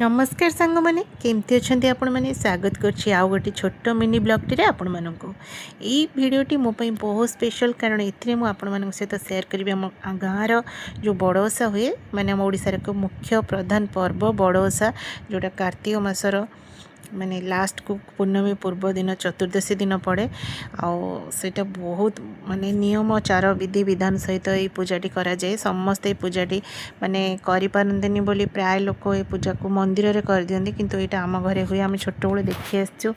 नमस्कार सांग मैंने केमती अच्छा आपण मैंने स्वागत करछि आउ गोटे छोट मिनी ब्लॉगटी आपण मानक यही भिडटी मोपाई बहुत स्पेशल कारण ए आपण मान सहित सेयार करी आम गाँवर जो बड़ ओषा हुए माने आम ओडिशार एक मुख्य प्रधान पर्व बड़ ओषा जोटा कार्तिक मासर माने लास्ट को पूर्णमी पूर्व दिन चतुर्दशी दिन पड़े आटा बहुत माने नियम चार विधि विधान सहित ये पूजाटी करा जाए समस्ते पूजाटी माने करि पारंतनी बोली प्राय लोक ये पूजा को मंदिर रे कर दियंती किंतु एटा आम घरे हुए आम छोट बेले देखी आसचु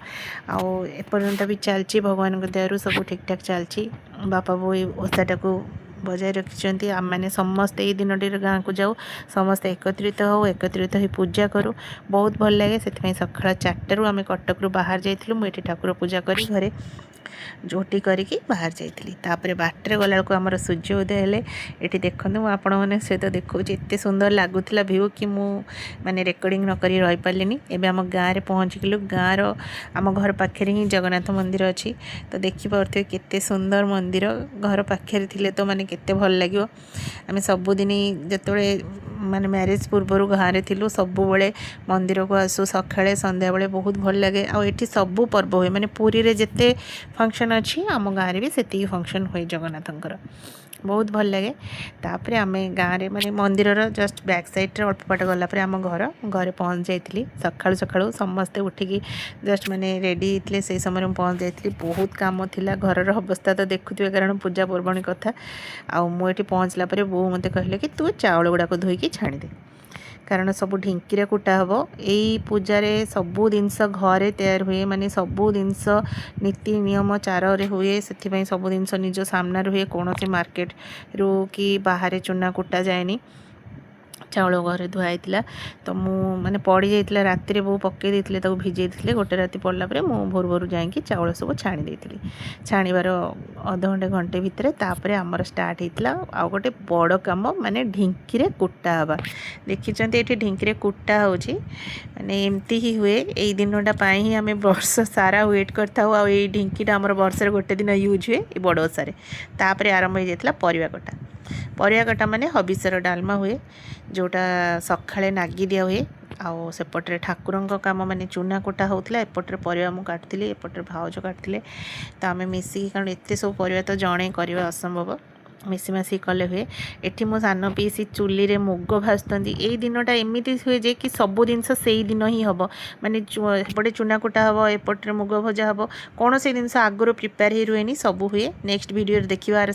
आपर्यंत भी चलची भगवान दयारु सब ठीक ठाक चलची बापा बो ओषाटा को बजाय रखिंट आम मैंने समस्ते ये दिन गाँव को जाऊ समस्ते एकत्रित हो एकत्रित हो पूजा करूँ बहुत भल लगे से सका 4टारू आम कटक बाहर जाइलु मुझे ठाकुर पूजा करी घरे झोटी करके बाहर जाइली तापर बाटर गला को आमर सूर्य उदय हेले ये देखते मुझे आपण मैंने सहित देखा एत सुंदर लगुला भ्यू कि मु माने रेकर्डिंग न करी रही पार्ली एवं आम गाँव में पहुँचलु गाँवर आम घर पाखे ही जगन्नाथ मंदिर अच्छी तो देखिपे केते सुंदर मंदिर घर पाखे थे तो माने केते भल लगे आम सबुदिन जिते माने मैरिज पूर्वर गाँव में थिलु सबु बड़े मंदिर को आसू सकाळे संध्या बेले बहुत भल लगे आठी सबू पर्व हुए माने पुरी रे जेते फंक्शन अच्छी आम गाँव में भी से फंक्शन हुए जगन्नाथंकर बहुत भल लगे तापर आम गाँव में माने मंदिर जस्ट बैक साइड अल्प बाट गलापर आम घर पहुँच जाइली सकाळु सकाळु समस्ते उठिकी जस्ट माने रेडी होते से समय पहुँच जाइली बहुत काम थिला घर अवस्था तो देखुए कारण पूजा पर्वणी कथा आठी पहुँचला बो मत कहले कि तू चाउल गुड़ाक धोईकी छाणीदे कारण सब ढिंकी कुटा हम यही पूजा रे सबू जिनस घरे तैयार हुए माने सबू जिनस नीति नियम चार हुए से सबू जिनस निज सामना हुए कौन सी मार्केट रू कि बाहर चूना कुटा जाएनी चाउल घरे धुआई तो मु माने पड़ी जाइए राति बो पकई देते भिजे गोटे राति पड़ला मु भोर भोर जाकि चाउल सब छाणी देती छाणीबार अध घंटे घंटे भितर तापर आमर स्टार्ट होता आउ गोटे बड़ कम माने ढिंकी कुटा हवा देखी ये ढिंकी कुटा हो माने एमती ही हुए यही दिनटा ही आम वर्ष सारा वेट करता ढिंकीटा आमर वर्ष गोटे दिन यूज हुए ये बड़ ओषारे तापर आरंभ हो जाता परिवा कटा परिवा कटा माने हबिसर डालमा हुए जोटा सकाळे नागी दिया हुए आउ सेपटे ठाकुर काम माने चूना कुटा होता एपटे परिवा मु काटती एपटे भाउज काटते तो आम मिसिकी कारण एत सब परिवा तो जड़े करवा असंभव मिसीमासी कले हुए एठी मो सान पीसी चुली रे मुग भाजती यही दिनटा एमती हुए जे कि सब जिनस से दिन ही हम माने एपटे चूना कुटा हम एपटे मुग भजा हम कौन से जिनस आगुरी प्रिपेयर ही रुएनी सब हुए नेक्स्ट वीडियो देखिबार